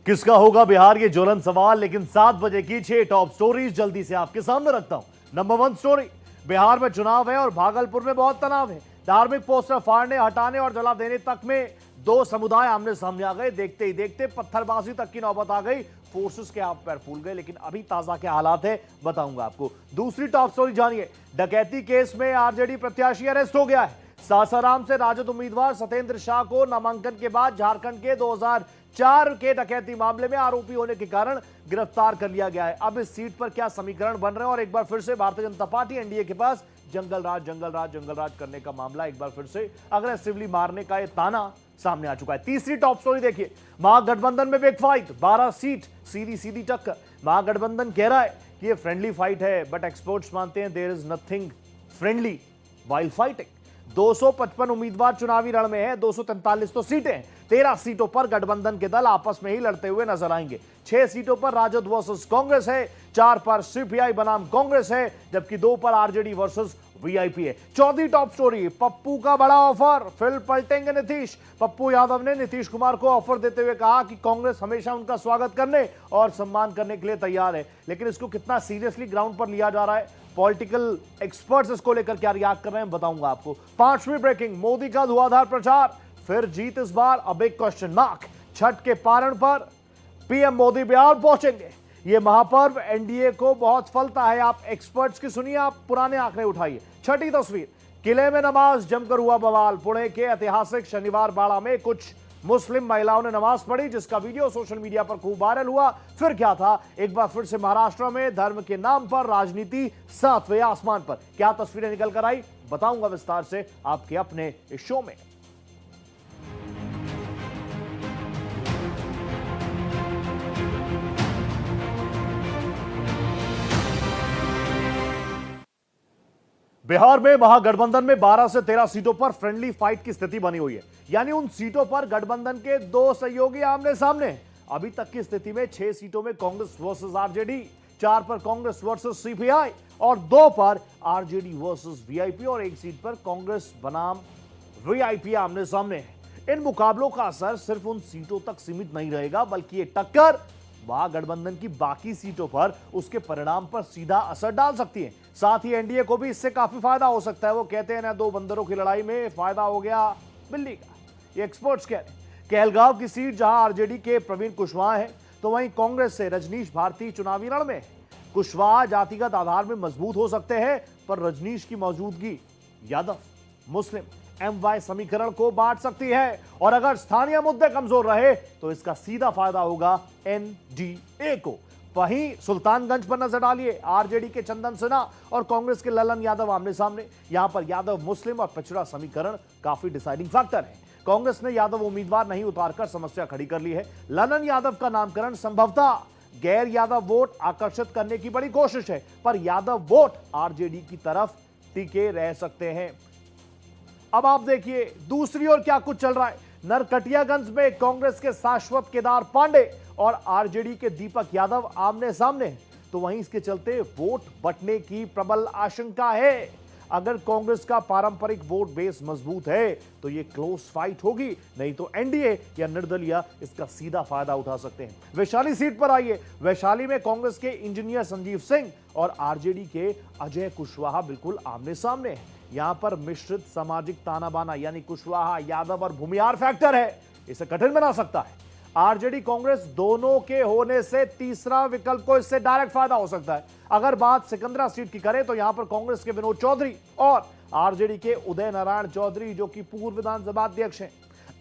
किसका होगा बिहार, ये ज्वलन सवाल। लेकिन 7 बजे की 6 टॉप स्टोरीज जल्दी से आपके सामने रखता हूं। नंबर 1 स्टोरी, बिहार में चुनाव है और भागलपुर में बहुत तनाव है। धार्मिक पोस्टर फाड़ने, हटाने और जला देने तक में दो समुदाय आमने सामने आ गए। देखते ही देखते पत्थरबाजी तक की नौबत आ गई। फोर्सेस के हाथ पैर फूल गए। लेकिन अभी ताजा क्या हालात है बताऊंगा आपको। दूसरी टॉप स्टोरी जानिए, डकैती केस में आरजेडी प्रत्याशी अरेस्ट हो गया है। सासाराम से राजद उम्मीदवार सत्येंद्र शाह को नामांकन के बाद झारखंड के 2004 के डकैती मामले में आरोपी होने के कारण गिरफ्तार कर लिया गया है। अब इस सीट पर क्या समीकरण बन रहे हैं और एक बार फिर से भारतीय जनता पार्टी एनडीए के पास जंगल राज करने का मामला एक बार फिर से अग्रेसिवली मारने का यह ताना सामने आ चुका है। तीसरी टॉप स्टोरी देखिए, महागठबंधन में बिग फाइट, 12 सीट सीधी टक्कर। महागठबंधन कह रहा है कि यह फ्रेंडली फाइट है, बट एक्सपर्ट्स मानते हैं there is nothing friendly while fighting. 255 उम्मीदवार चुनावी रण में है, 243 तो सीटें हैं। 13 सीटों पर गठबंधन के दल आपस में ही लड़ते हुए नजर आएंगे। 6 सीटों पर राजद वर्सेस कांग्रेस है, 4 पर सीपीआई बनाम कांग्रेस है, जबकि 2 पर आरजेडी वर्सेस वीआईपी है। चौथी टॉप स्टोरी, पप्पू का बड़ा ऑफर, फिर पलटेंगे नीतीश। पप्पू यादव ने नीतीश कुमार को ऑफर देते हुए कहा कि कांग्रेस हमेशा उनका स्वागत करने और सम्मान करने के लिए तैयार है। लेकिन इसको कितना सीरियसली ग्राउंड पर लिया जा रहा है, पॉलिटिकल एक्सपर्ट्स इसको लेकर क्या रिएक्ट कर रहे हैं बताऊंगा आपको। 5वीं ब्रेकिंग, मोदी का धुआंधार प्रचार, फिर जीत इस बार, अब एक क्वेश्चन मार्क। छठ के पारण पर पीएम मोदी बिहार पहुंचेंगे। यह महापर्व एनडीए को बहुत फलता है। आप एक्सपर्ट्स की सुनिए, आप पुराने आंकड़े उठाइए। छठी तस्वीर, किले में नमाज जमकर हुआ बवाल। पुणे के ऐतिहासिक शनिवार बाड़ा में कुछ मुस्लिम महिलाओं ने नमाज पढ़ी, जिसका वीडियो सोशल मीडिया पर खूब वायरल हुआ। फिर क्या था, एक बार फिर से महाराष्ट्र में धर्म के नाम पर राजनीति 7वें आसमान पर। क्या तस्वीरें निकल कर आई बताऊंगा विस्तार से आपके अपने इस शो में। बिहार में महागठबंधन में 12 से 13 सीटों पर फ्रेंडली फाइट की स्थिति बनी हुई है। यानी उन सीटों पर गठबंधन के 2 सहयोगी आमने सामने हैं। अभी तक की स्थिति में 6 सीटों में कांग्रेस वर्सेस आरजेडी, 4 पर कांग्रेस वर्सेस सीपीआई और 2 पर आरजेडी वर्सेस वीआईपी और 1 सीट पर कांग्रेस बनाम वीआईपी आमने सामने है। इन मुकाबलों का असर सिर्फ उन सीटों तक सीमित नहीं रहेगा, बल्कि ये टक्कर महागठबंधन की बाकी सीटों पर उसके परिणाम पर सीधा असर डाल सकती है। साथ ही एनडीए को भी इससे काफी फायदा हो सकता है। वो कहते हैं ना, 2 बंदरों की लड़ाई में फायदा हो गया बिल्ली का, ये एक्सपर्ट्स कह रहे हैं। कहलगांव की सीट जहां आरजेडी के प्रवीण कुशवाहा है, तो वहीं कांग्रेस से रजनीश भारती चुनावी रण में। कुशवाहा जातिगत आधार में मजबूत हो सकते हैं, पर रजनीश की मौजूदगी यादव मुस्लिम एमवाई समीकरण को बांट सकती है। और अगर स्थानीय मुद्दे कमजोर रहे तो इसका सीधा फायदा होगा एनडीए को। वहीं सुल्तानगंज पर नजर डालिए, आरजेडी के चंदन सिन्हा और कांग्रेस के ललन यादव आमने सामने। यहां पर यादव मुस्लिम और पिछड़ा समीकरण काफी डिसाइडिंग फैक्टर है। कांग्रेस ने यादव उम्मीदवार नहीं उतारकर समस्या खड़ी कर ली है। ललन यादव का नामकरण संभवतः गैर यादव वोट आकर्षित करने की बड़ी कोशिश है, पर यादव वोट आरजेडी की तरफ टिके रह सकते हैं। अब आप देखिए दूसरी ओर क्या कुछ चल रहा है। नरकटियागंज में कांग्रेस के शाश्वत केदार पांडे और आरजेडी के दीपक यादव आमने सामने, तो वहीं इसके चलते वोट बंटने की प्रबल आशंका है। अगर कांग्रेस का पारंपरिक वोट बेस मजबूत है तो यह क्लोज फाइट होगी, नहीं तो एनडीए या निर्दलीय इसका सीधा फायदा उठा सकते हैं। वैशाली सीट पर आइए। वैशाली में कांग्रेस के इंजीनियर संजीव सिंह और आरजेडी के अजय कुशवाहा बिल्कुल आमने सामने हैं। यहां पर मिश्रित सामाजिक ताना बाना, यानी कुशवाहा, यादव और भूमियार फैक्टर है, इसे कठिन बना सकता है। आरजेडी कांग्रेस दोनों के होने से तीसरा विकल्प को इससे डायरेक्ट फायदा हो सकता है। अगर बात सिकंदरा सीट की करें तो यहां पर कांग्रेस के विनोद चौधरी और आरजेडी के उदय नारायण चौधरी, जो कि पूर्व विधानसभा अध्यक्ष हैं,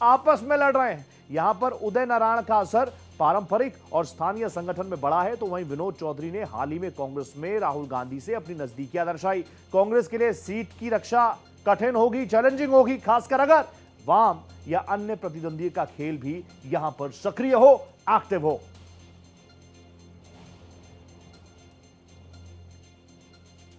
आपस में लड़ रहे हैं। यहां पर उदय नारायण का असर पारंपरिक और स्थानीय संगठन में बड़ा है, तो वहीं विनोद चौधरी ने हाल ही में कांग्रेस में राहुल गांधी से अपनी नजदीकियां दर्शाई। कांग्रेस के लिए सीट की रक्षा कठिन होगी, चैलेंजिंग होगी, खासकर अगर वाम या अन्य प्रतिद्वंदी का खेल भी यहां पर सक्रिय हो, एक्टिव हो।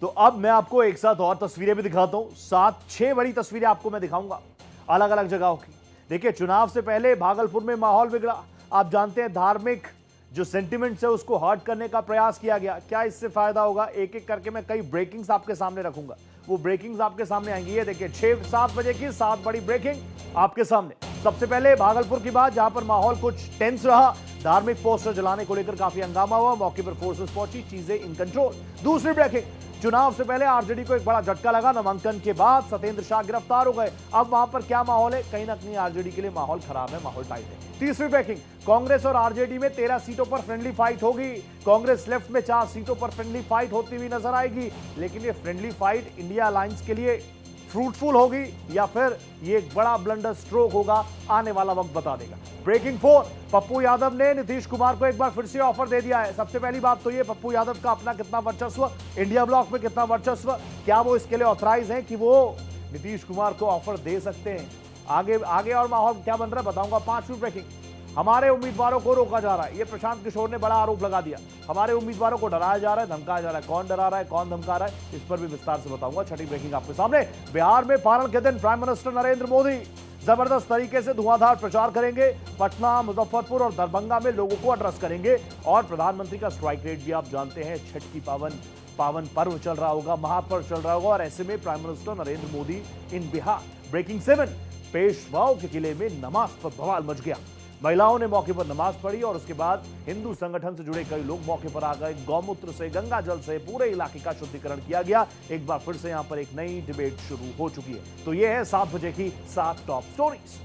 तो अब मैं आपको एक साथ और तस्वीरें भी दिखाता हूं। 7-6 बड़ी तस्वीरें आपको मैं दिखाऊंगा अलग अलग जगहों की। देखिए, चुनाव से पहले भागलपुर में माहौल बिगड़ा। आप जानते हैं, धार्मिक जो सेंटिमेंट्स है उसको हर्ट करने का प्रयास किया गया। क्या इससे फायदा होगा, एक एक करके मैं कई ब्रेकिंग्स आपके सामने रखूंगा। वो ब्रेकिंग्स आपके सामने आएंगी। ये देखिए, 6-7 बजे की 7 बड़ी ब्रेकिंग आपके सामने। सबसे पहले भागलपुर की बात, जहां पर माहौल कुछ टेंस रहा। धार्मिक पोस्टर जलाने को लेकर काफी हंगामा हुआ, मौके पर फोर्सेस पहुंची, चीजें इन कंट्रोल। दूसरी ब्रेकिंग, चुनाव से पहले आरजेडी को एक बड़ा झटका लगा, नामांकन के बाद सत्येंद्र शाह गिरफ्तार हो गए। अब वहां पर क्या माहौल है? कहीं ना कहीं आरजेडी के लिए माहौल खराब है, माहौल टाइट है। तीसरी ब्रेकिंग, कांग्रेस और आरजेडी में 13 सीटों पर फ्रेंडली फाइट होगी। कांग्रेस लेफ्ट में 4 सीटों पर फ्रेंडली फाइट होती हुई नजर आएगी, लेकिन ये फ्रेंडली फाइट इंडिया अलायंस के लिए फ्रूटफुल होगी या फिर ये एक बड़ा ब्लंडर स्ट्रोक होगा, आने वाला वक्त बता देगा। ब्रेकिंग 4, पप्पू यादव ने नीतीश कुमार को एक बार फिर से ऑफर दे दिया है। सबसे पहली बात तो ये, पप्पू यादव का अपना कितना वर्चस्व, इंडिया ब्लॉक में कितना वर्चस्व, क्या वो इसके लिए ऑथराइज हैं कि वो नीतीश कुमार को ऑफर दे सकते हैं? आगे आगे और माहौल क्या बन रहा है बताऊंगा। 5वीं ब्रेकिंग, हमारे उम्मीदवारों को रोका जा रहा है, ये प्रशांत किशोर ने बड़ा आरोप लगा दिया। हमारे उम्मीदवारों को डराया जा रहा है, धमकाया जा रहा है। कौन डरा रहा है, कौन धमका रहा है, इस पर भी विस्तार से बताऊंगा। छठी ब्रेकिंग आपके सामने, बिहार में पारण के दिन प्राइम मिनिस्टर नरेंद्र मोदी जबरदस्त तरीके से धुआंधार प्रचार करेंगे। पटना, मुजफ्फरपुर और दरभंगा में लोगों को एड्रेस करेंगे। और प्रधानमंत्री का स्ट्राइक रेट भी आप जानते हैं, छठ की पावन पर्व चल रहा होगा, महापर्व चल रहा होगा, और ऐसे में प्राइम मिनिस्टर नरेंद्र मोदी इन बिहार। ब्रेकिंग 7, पेशवाओं के किले में नमाज पर बवाल मच गया। महिलाओं ने मौके पर नमाज पढ़ी और उसके बाद हिंदू संगठन से जुड़े कई लोग मौके पर आ गए। गौमूत्र से, गंगा जल से पूरे इलाके का शुद्धिकरण किया गया। एक बार फिर से यहां पर एक नई डिबेट शुरू हो चुकी है। तो यह है 7 बजे की 7 टॉप स्टोरीज।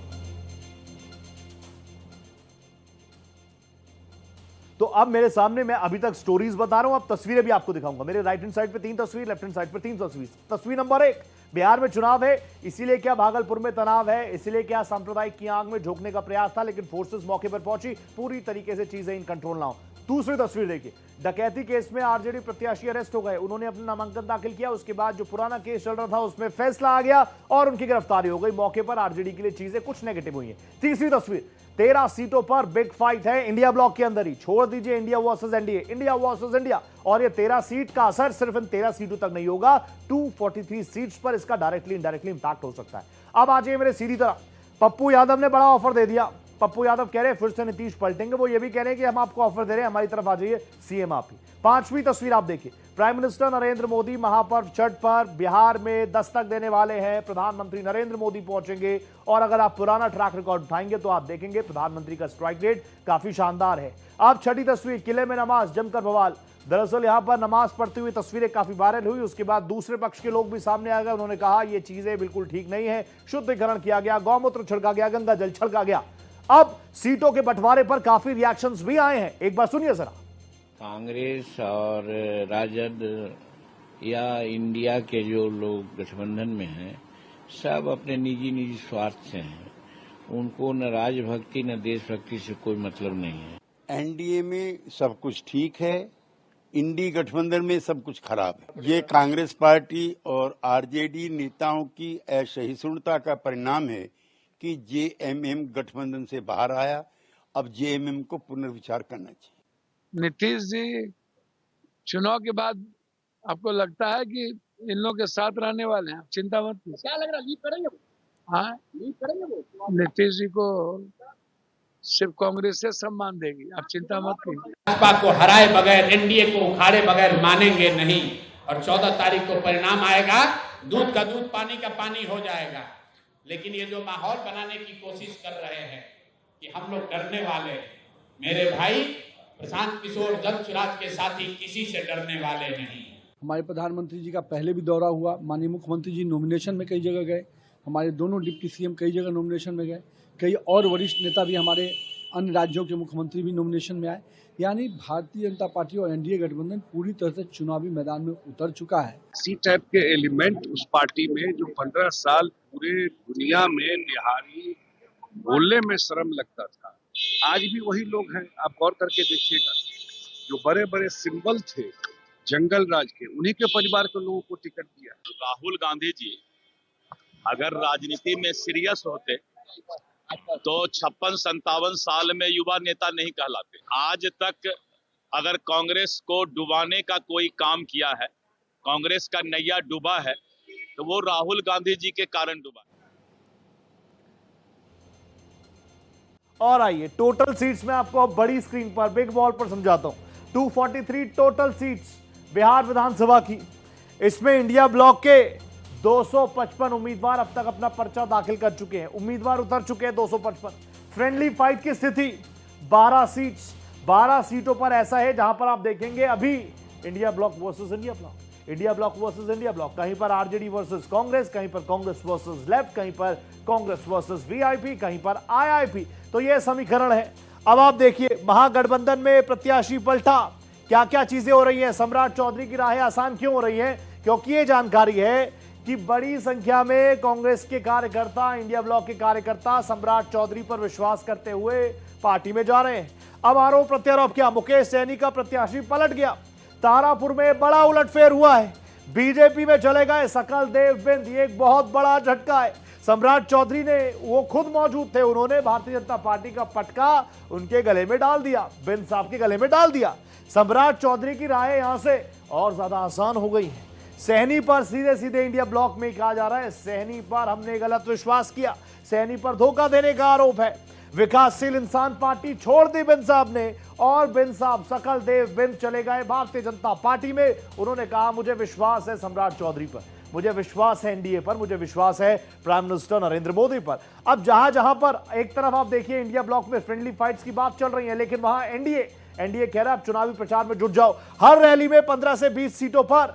तो अब मेरे सामने, मैं अभी तक स्टोरीज बता रहा हूं, अब तस्वीरें भी आपको दिखाऊंगा। मेरे राइट हैंड साइड पे 3 तस्वीर, लेफ्ट हैंड साइड पे 3 तस्वीर। तस्वीर नंबर 1, बिहार में चुनाव है, इसीलिए क्या भागलपुर में तनाव है, इसीलिए क्या सांप्रदायिक की आंख में झोंकने का प्रयास था, लेकिन फोर्सेस मौके पर पहुंची, पूरी तरीके से चीजें इन कंट्रोल ना हो। दूसरी तस्वीर देखिए, डकैती केस में आरजेडी प्रत्याशी अरेस्ट हो गए, उन्होंने अपना नामांकन दाखिल किया, उसके बाद जो पुराना केस चल रहा था उसमें फैसला आ गया और उनकी गिरफ्तारी हो गई। मौके पर आरजेडी के लिए चीजें कुछ नेगेटिव हुई हैं। तीसरी तस्वीर, 13 सीटों पर बिग फाइट है इंडिया ब्लॉक के अंदर ही, छोड़ दीजिए India versus NDA, India versus India. और ये 13 सीट का असर सिर्फ इन 13 सीटों तक नहीं होगा, 243 सीट्स पर इसका डायरेक्टली इनडायरेक्टली इंपैक्ट हो सकता है। अब आ जाइए मेरे सीधी तरफ, पप्पू यादव ने बड़ा ऑफर दे दिया। पप्पू यादव कह रहे हैं फिर से नीतीश पलटेंगे, वो ये भी कह रहे हैं कि हम आपको ऑफर दे रहे हैं, हमारी तरफ आ जाइए, सीएम आप ही। 5वीं तस्वीर आप देखिए, प्राइम मिनिस्टर नरेंद्र मोदी महापर्व छठ पर बिहार में दस्तक देने वाले हैं। प्रधानमंत्री नरेंद्र मोदी पहुंचेंगे और अगर आप पुराना ट्रैक रिकॉर्ड उठाएंगे तो आप देखेंगे प्रधानमंत्री का स्ट्राइक रेट काफी शानदार है। अब छठी तस्वीर, किले में नमाज, जमकर बवाल। दरअसल यहां पर नमाज पढ़ती हुई तस्वीरें काफी वायरल हुई, उसके बाद दूसरे पक्ष के लोग भी सामने आ गए। उन्होंने कहा ये चीजें बिल्कुल ठीक नहीं है, शुद्धिकरण किया गया, गौमूत्र छिड़का गया, गंगा जल छिड़का गया। अब सीटों के बंटवारे पर काफी रिएक्शंस भी आए हैं, एक बार सुनिए जरा। कांग्रेस और राजद या इंडिया के जो लोग गठबंधन में हैं, सब अपने निजी स्वार्थ से हैं। उनको न राजभक्ति न देशभक्ति से कोई मतलब नहीं है। एनडीए में सब कुछ ठीक है, इंडी गठबंधन में सब कुछ खराब है। ये कांग्रेस पार्टी और आरजेडी नेताओं की असहिष्णुता का परिणाम है कि जेएमएम गठबंधन से बाहर आया। अब जेएमएम को पुनर्विचार करना चाहिए। नीतीश जी चुनाव के बाद आपको लगता है कि इन लोगों के साथ रहने वाले हैं? चिंता मत कीजिए। क्या लग रहा है, लीड करेंगे वो? हाँ, लीड करेंगे वो? नीतीश जी को सिर्फ कांग्रेस से सम्मान देगी, आप चिंता मत कीजिए। भाजपा को हराए बगैर, एनडीए को उखाड़े बगैर मानेंगे नहीं। और 14 तारीख को परिणाम आएगा, दूध का दूध पानी का पानी हो जाएगा। लेकिन ये जो माहौल बनाने की कोशिश कर रहे हैं कि हम लोग डरने वाले, मेरे भाई प्रशांत किशोर जन के साथी किसी से डरने वाले नहीं। हमारे प्रधानमंत्री जी का पहले भी दौरा हुआ, माननीय मुख्यमंत्री जी नॉमिनेशन में कई जगह गए, हमारे दोनों डिप्टी सीएम कई जगह नॉमिनेशन में गए, कई और वरिष्ठ नेता भी हमारे अन्य राज्यों के मुख्यमंत्री भी नॉमिनेशन में आए। यानी भारतीय जनता पार्टी और एनडीए गठबंधन पूरी तरह से चुनावी मैदान में उतर चुका है। सी टाइप के एलिमेंट उस पार्टी में जो 15 साल पूरे दुनिया में निहारी, बोलने में शर्म लगता था, आज भी वही लोग हैं। आप गौर करके देखिएगा, जो बड़े बड़े सिंबल थे जंगल राज के, उन्हीं के परिवार के लोगों को टिकट दिया। राहुल गांधी जी अगर राजनीति में सीरियस होते तो 56-57 साल में युवा नेता नहीं कहलाते। आज तक अगर कांग्रेस को डुबाने का कोई काम किया है, कांग्रेस का नैया डूबा है, तो वो राहुल गांधी जी के कारण डूबा। और आइए टोटल सीट्स में आपको अब बड़ी स्क्रीन पर, बिग बॉल पर समझाता हूं। 243 टोटल सीट्स बिहार विधानसभा की, इसमें इंडिया ब्लॉक के 255 उम्मीदवार अब तक अपना पर्चा दाखिल कर चुके हैं, उम्मीदवार उतर चुके हैं 255। फ्रेंडली फाइट की स्थिति 12 सीट्स, 12 सीटों पर ऐसा है जहां पर आप देखेंगे अभी India block versus India block, India block versus India block, कहीं पर आरजेडी वर्सेस कांग्रेस, कहीं पर कांग्रेस वर्सेस लेफ्ट, कहीं पर कांग्रेस वर्सेस वीआईपी, कहीं पर आईआईपी। तो यह समीकरण है। अब आप देखिए महागठबंधन में प्रत्याशी पलटा, क्या क्या चीजें हो रही हैं। सम्राट चौधरी की राहें आसान क्यों हो रही हैं? क्योंकि ये जानकारी है कि बड़ी संख्या में कांग्रेस के कार्यकर्ता, इंडिया ब्लॉक के कार्यकर्ता सम्राट चौधरी पर विश्वास करते हुए पार्टी में जा रहे हैं। अब आरोप प्रत्यारोप क्या? मुकेश सैनी का प्रत्याशी पलट गया, तारापुर में बड़ा उलटफेर हुआ है, बीजेपी में चले गए सकल देव बिंद। ये एक बहुत बड़ा झटका है। सम्राट चौधरी ने, वो खुद मौजूद थे, उन्होंने भारतीय जनता पार्टी का पटका उनके गले में डाल दिया, बिंद साहब के गले में डाल दिया। सम्राट चौधरी की राय यहां से और ज्यादा आसान हो गई है। सैनी पर सीधे सीधे इंडिया ब्लॉक में कहा जा रहा है, सैनी पर हमने गलत विश्वास किया, सैनी पर धोखा देने का आरोप है। विकासशील इंसान पार्टी छोड़ दी बिंद साहब ने, और बिंद साहब सकल देव बिंद चले गए भारतीय जनता पार्टी में। उन्होंने कहा मुझे विश्वास है सम्राट चौधरी पर, मुझे विश्वास है एनडीए पर, मुझे विश्वास है प्राइम मिनिस्टर नरेंद्र मोदी पर। अब जहां जहां पर एक तरफ आप देखिए इंडिया ब्लॉक में फ्रेंडली फाइट्स की बात चल रही है, लेकिन वहां एनडीए कह रहा है आप चुनावी प्रचार में जुट जाओ। हर रैली में 15 से 20 सीटों पर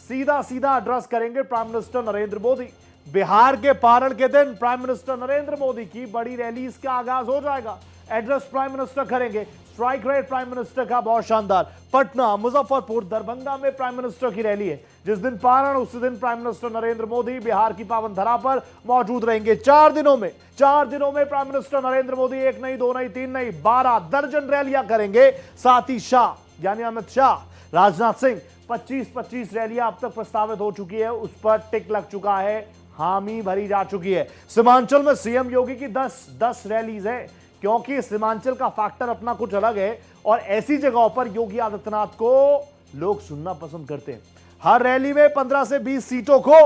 सीधा सीधा एड्रेस करेंगे प्राइम मिनिस्टर नरेंद्र मोदी। बिहार के पारण के दिन प्राइम मिनिस्टर नरेंद्र मोदी की बड़ी रैली का आगाज हो जाएगा। एड्रेस प्राइम मिनिस्टर करेंगे। स्ट्राइक रेट प्राइम मिनिस्टर का बहुत शानदार। पटना, मुजफ्फरपुर, दरभंगा में प्राइम मिनिस्टर की रैली है। जिस दिन पारण उसी दिन प्राइम मिनिस्टर नरेंद्र मोदी बिहार की पावन धरा पर मौजूद रहेंगे। 4 दिनों में प्राइम मिनिस्टर नरेंद्र मोदी 1 नहीं, 2 नहीं, 3 नहीं, 12 दर्जन रैलियां करेंगे। साथ ही शाह यानी अमित शाह, राजनाथ सिंह, 25-25 रैलियां अब तक प्रस्तावित हो चुकी है, उस पर टिक लग चुका है, हामी भरी जा चुकी है। सीमांचल में सीएम योगी की 10 रैलीज है, क्योंकि सीमांचल का फैक्टर अपना कुछ अलग है और ऐसी जगहों पर योगी आदित्यनाथ को लोग सुनना पसंद करते हैं। हर रैली में 15 से 20 सीटों को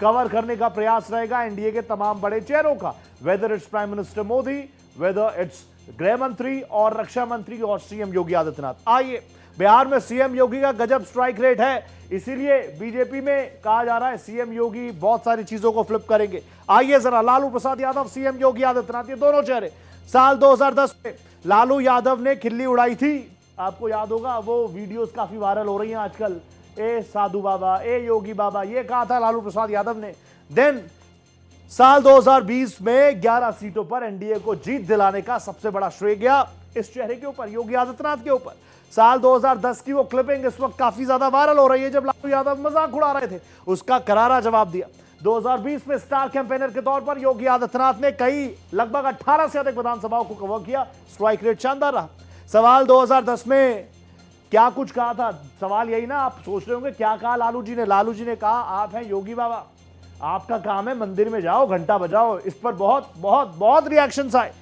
कवर करने का प्रयास रहेगा एनडीए के तमाम बड़े चेहरों का, whether its prime minister Modi, whether it's गृह मंत्री और रक्षा मंत्री और सीएम योगी आदित्यनाथ। आइए, बिहार में सीएम योगी का गजब स्ट्राइक रेट है, इसीलिए बीजेपी में कहा जा रहा है सीएम योगी बहुत सारी चीजों को फ्लिप करेंगे। आइए जरा, लालू प्रसाद यादव, सीएम योगी आदित्यनाथ, ये दोनों चेहरे। साल 2010 में लालू यादव ने खिल्ली उड़ाई थी, आपको याद होगा, वो वीडियोस काफी वायरल हो रही हैं आजकल, ए साधु बाबा, ए योगी बाबा, ये कहा था लालू प्रसाद यादव ने। देन साल 2020 में 11 सीटों पर एनडीए को जीत दिलाने का सबसे बड़ा श्रेय गया इस चेहरे के ऊपर, योगी आदित्यनाथ के ऊपर। साल 2010 की वो क्लिपिंग इस वक्त काफी ज्यादा वायरल हो रही है, जब लालू यादव मजाक उड़ा रहे थे, उसका करारा जवाब दिया। 2020 में स्टार कैंपेनर के तौर पर योगी आदित्यनाथ ने लगभग 18 से अधिक विधानसभाओं को कवर किया, स्ट्राइक रेट शानदार रहा। सवाल 2010 में क्या कुछ कहा था, सवाल यही ना, आप सोच रहे होंगे क्या कहा लालू जी ने। लालू जी ने कहा आप हैं योगी बाबा, आपका काम है मंदिर में जाओ घंटा बजाओ। इस पर बहुत बहुत बहुत रिएक्शंस आए,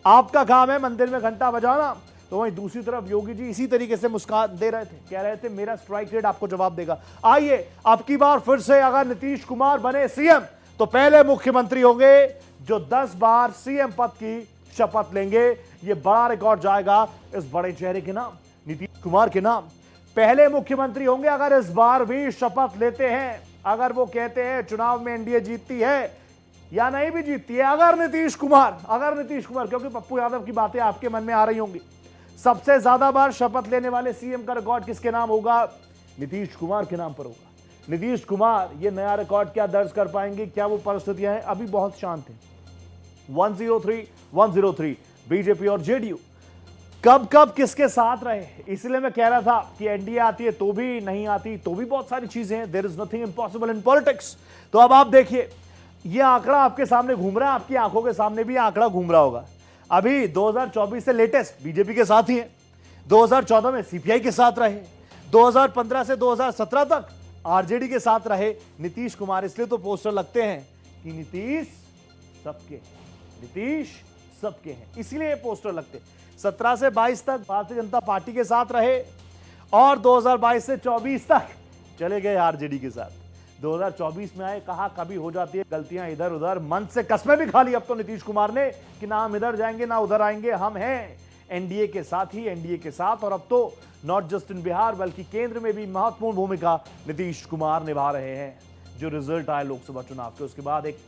आपका काम है मंदिर में घंटा बजाना। तो वहीं दूसरी तरफ योगी जी इसी तरीके से मुस्कान दे रहे थे, कह रहे थे मेरा स्ट्राइक रेट आपको जवाब देगा। आइए, अब की बार फिर से अगर नीतीश कुमार बने सीएम तो पहले मुख्यमंत्री होंगे जो 10 बार सीएम पद की शपथ लेंगे। ये बड़ा रिकॉर्ड जाएगा इस बड़े चेहरे के नाम, नीतीश कुमार के नाम। पहले मुख्यमंत्री होंगे अगर इस बार भी शपथ लेते हैं, अगर वो कहते हैं चुनाव में एनडीए जीतती है या नहीं भी जीतती है, अगर नीतीश कुमार, क्योंकि पप्पू यादव की बातें आपके मन में आ रही होंगी, सबसे ज्यादा बार शपथ लेने वाले सीएम का रिकॉर्ड किसके नाम होगा? नीतीश कुमार के नाम पर होगा। नीतीश कुमार ये नया रिकॉर्ड क्या दर्ज कर पाएंगे? क्या वो परिस्थितियां हैं? अभी बहुत शांत है। 103 बीजेपी और जेडीयू कब कब किसके साथ रहे, इसलिए मैं कह रहा था कि एनडीए आती है तो भी, नहीं आती तो भी, बहुत सारी चीजें हैं। There is nothing impossible in politics. तो अब आप देखिए, ये आंकड़ा आपके सामने घूम रहा है, आपकी आंखों के सामने भी आंकड़ा घूम रहा होगा। अभी 2024 से लेटेस्ट बीजेपी के साथ ही है, 2014 में सीपीआई के साथ रहे, 2015 से 2017 तक आरजेडी के साथ रहे नीतीश कुमार। इसलिए तो पोस्टर लगते हैं कि नीतीश सबके हैं, इसलिए पोस्टर लगते। 17 से 22 तक भारतीय जनता पार्टी के साथ रहे और 2022 से 24 तक चले गए आरजेडी के साथ। 2024 में आए, कहा कभी हो जाती है गलतियां इधर उधर, मन से कस्में भी खा ली अब तो नीतीश कुमार ने कि ना हम इधर जाएंगे ना उधर आएंगे, हम हैं एनडीए के साथ ही, एनडीए के साथ। और अब तो नॉट जस्ट इन बिहार बल्कि केंद्र में भी महत्वपूर्ण भूमिका नीतीश कुमार निभा रहे हैं। जो रिजल्ट आए लोकसभा चुनाव के, उसके बाद एक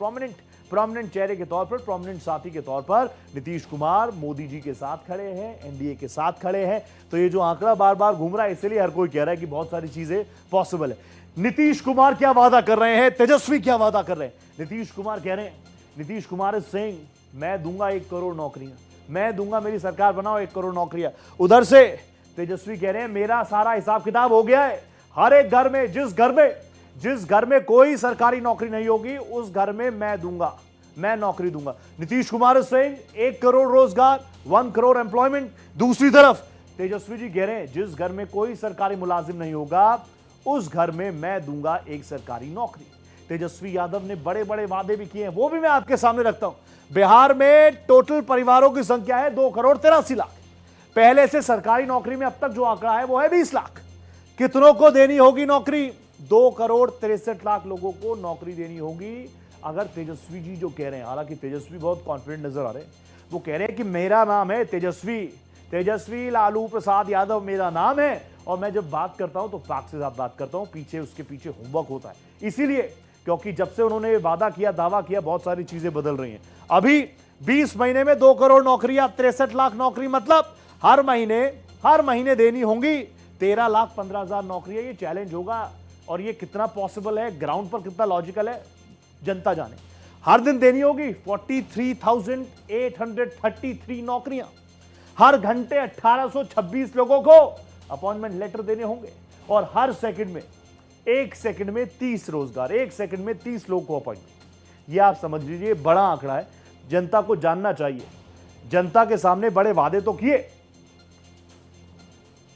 प्रोमिनेंट चेहरे के तौर पर, प्रोमिनेंट साथी के तौर पर नीतीश कुमार मोदी जी के साथ खड़े हैं, एनडीए के साथ खड़े हैं। तो ये जो आंकड़ा बार बार घूम रहा है, इसलिए हर कोई कह रहा है कि बहुत सारी चीजें पॉसिबल है। नीतीश कुमार क्या वादा कर रहे हैं, तेजस्वी क्या वादा कर रहे हैं? नीतीश कुमार कह रहे हैं, नीतीश कुमार इज सेइंग मैं दूंगा 1 करोड़ नौकरियां, मैं दूंगा, मेरी सरकार बनाओ 1 करोड़ नौकरियां। उधर से तेजस्वी कह रहे हैं मेरा सारा हिसाब किताब हो गया है, हर एक घर में जिस घर में कोई सरकारी नौकरी नहीं होगी उस घर में मैं दूंगा, मैं नौकरी दूंगा। नीतीश कुमार इज सेइंग 1 करोड़ रोजगार, 1 करोड़ एम्प्लॉयमेंट। दूसरी तरफ तेजस्वी जी कह रहे हैं जिस घर में कोई सरकारी मुलाजिम नहीं होगा उस घर में मैं दूंगा 1 सरकारी नौकरी। तेजस्वी यादव ने बड़े बड़े वादे भी किए हैं, वो भी मैं आपके सामने रखता हूं। बिहार में टोटल परिवारों की संख्या है 2 करोड़ 83 लाख। पहले से सरकारी नौकरी में अब तक जो आंकड़ा है वो है 20 लाख। कितनों को देनी होगी नौकरी? 2 करोड़ 63 लाख लोगों को नौकरी देनी होगी। अगर तेजस्वी जी जो कह रहे हैं, हालांकि तेजस्वी बहुत कॉन्फिडेंट नजर आ रहे हैं, वो कह रहे हैं कि मेरा नाम है तेजस्वी लालू प्रसाद यादव मेरा नाम है, और मैं जब बात करता हूं तो फैक्ट के साथ बात करता हूं, पीछे उसके पीछे होमवर्क होता है। इसीलिए क्योंकि जब से उन्होंने वादा किया, दावा किया, बहुत सारी चीजें बदल रही हैं। अभी 20 महीने में 2 करोड़ नौकरियां, 63 लाख नौकरी, मतलब हर महीने देनी होंगी 13,15,000 नौकरियां। ये चैलेंज होगा, और ये कितना पॉसिबल है, ग्राउंड पर कितना लॉजिकल है, जनता जाने। हर दिन देनी होगी 43,833 नौकरियां, हर घंटे 1826 लोगों को अपॉइंटमेंट लेटर देने होंगे, और हर सेकंड में 1 सेकंड में 30 रोजगार, 1 सेकंड में 30 लोगों को अपॉइंटमेंट। ये आप समझ लीजिए, बड़ा आंकड़ा है, जनता को जानना चाहिए। जनता के सामने बड़े वादे तो किए,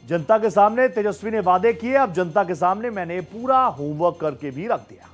जनता के सामने तेजस्वी ने वादे किए, अब जनता के सामने मैंने पूरा होमवर्क करके भी रख दिया।